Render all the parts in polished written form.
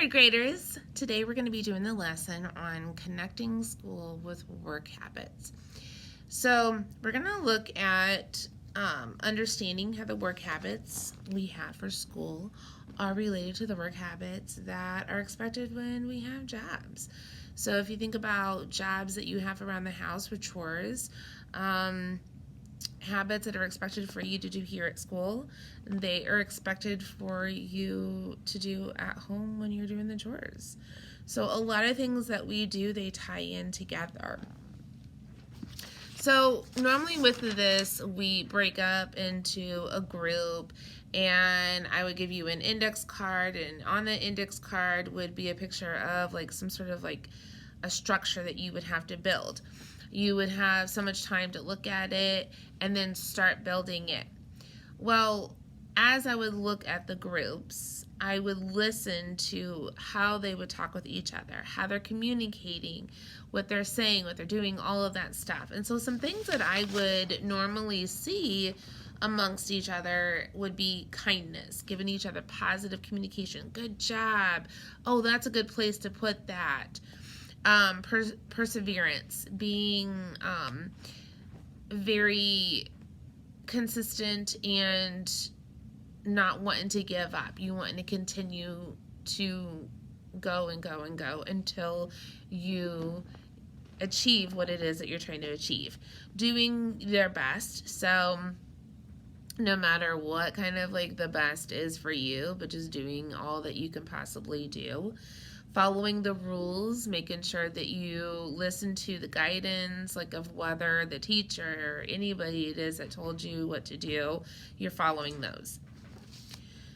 third graders, today we're going to be doing the lesson on connecting school with work habits. So we're going to look at understanding how the work habits we have for school are related to the work habits that are expected when we have jobs. So if you think about jobs that you have around the house for chores, habits that are expected for you to do here at school, they are expected for you to do at home when you're doing the chores. So a lot of things that we do, they tie in together. So normally with this, we break up into a group, and I would give you an index card, and on the index card would be a picture of like some sort of like a structure that you would have to build. You would have so much time to look at it and then start building it. Well, as I would look at the groups, I would listen to how they would talk with each other, how they're communicating, what they're saying, what they're doing, all of that stuff. And so some things that I would normally see amongst each other would be kindness, giving each other positive communication. Good job. Oh, that's a good place to put that. Perseverance, being very consistent and not wanting to give up. You want to continue to go and go and go until you achieve what it is that you're trying to achieve. Doing their best. So no matter what kind of like the best is for you, but just doing all that you can possibly do. Following the rules, making sure that you listen to the guidance, like of whether the teacher or anybody it is that told you what to do, you're following those.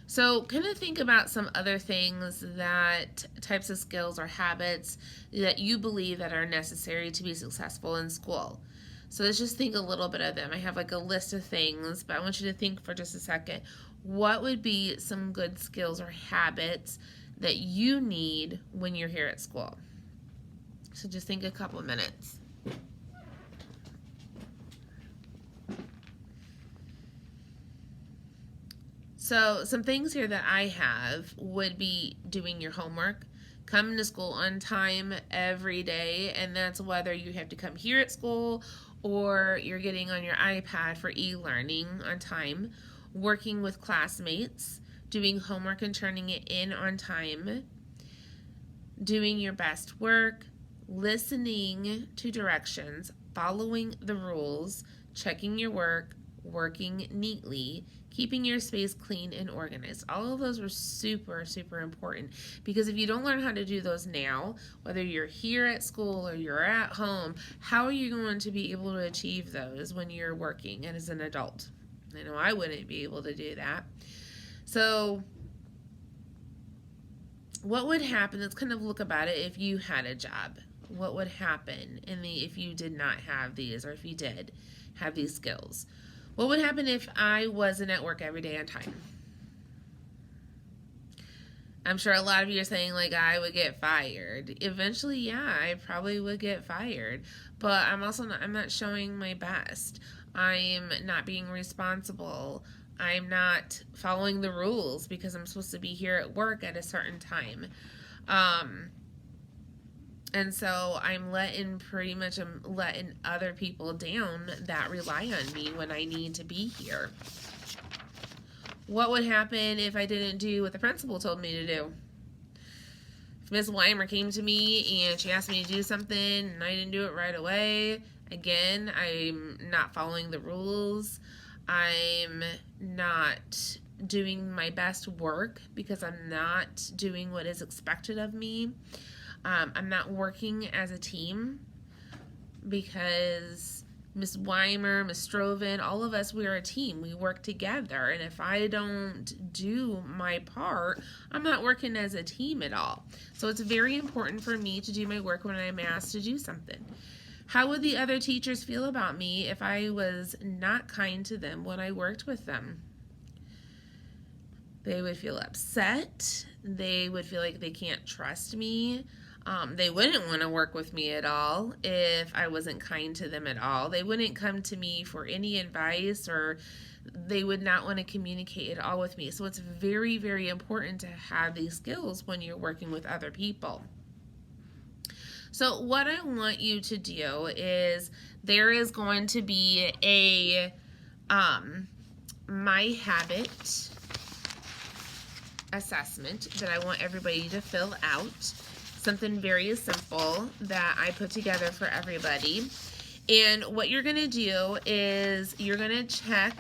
So kind of think about some other things, that types of skills or habits that you believe that are necessary to be successful in school. So let's just think a little bit of them. I have like a list of things, but I want you to think for just a second. What would be some good skills or habits that you need when you're here at school? So just think a couple minutes. So some things here that I have would be doing your homework, coming to school on time every day, and that's whether you have to come here at school or you're getting on your iPad for e-learning on time, working with classmates, doing homework and turning it in on time, doing your best work, listening to directions, following the rules, checking your work, working neatly, keeping your space clean and organized. All of those are super, super important, because if you don't learn how to do those now, whether you're here at school or you're at home, how are you going to be able to achieve those when you're working and as an adult? I know I wouldn't be able to do that. So what would happen, let's kind of look about it if you had a job. What would happen if you did not have these, or if you did have these skills? What would happen if I wasn't at work every day on time? I'm sure a lot of you are saying like I would get fired. Eventually, yeah, I probably would get fired. But I'm not showing my best. I'm not being responsible. I'm not following the rules because I'm supposed to be here at work at a certain time. And so I'm letting other people down that rely on me when I need to be here. What would happen if I didn't do what the principal told me to do? If Miss Weimer came to me and she asked me to do something and I didn't do it right away, again, I'm not following the rules. I'm not doing my best work because I'm not doing what is expected of me. I'm not working as a team because Miss Weimer, Miss Stroven, all of us, we're a team. We work together. And if I don't do my part, I'm not working as a team at all. So it's very important for me to do my work when I'm asked to do something. How would the other teachers feel about me if I was not kind to them when I worked with them? They would feel upset. They would feel like they can't trust me. They wouldn't want to work with me at all if I wasn't kind to them at all. They wouldn't come to me for any advice, or they would not want to communicate at all with me. So it's very, very important to have these skills when you're working with other people. So what I want you to do is there is going to be a My Habit assessment that I want everybody to fill out. Something very simple that I put together for everybody. And what you're going to do is you're going to check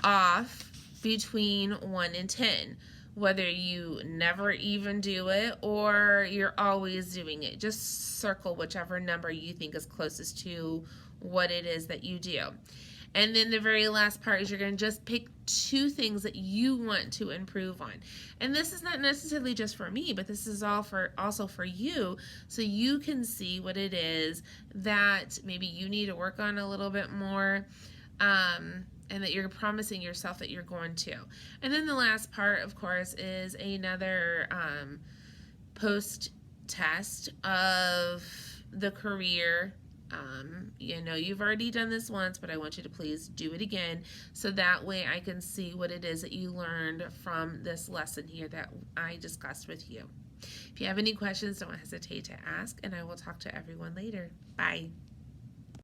off between 1 and 10. Whether you never even do it or you're always doing it. Just circle whichever number you think is closest to what it is that you do. And then the very last part is you're going to just pick 2 things that you want to improve on. And this is not necessarily just for me, but this is also for you, so you can see what it is that maybe you need to work on a little bit more, and that you're promising yourself that you're going to. And then the last part, of course, is another post-test of the career. You've already done this once, but I want you to please do it again, so that way I can see what it is that you learned from this lesson here that I discussed with you. If you have any questions, don't hesitate to ask, and I will talk to everyone later. Bye.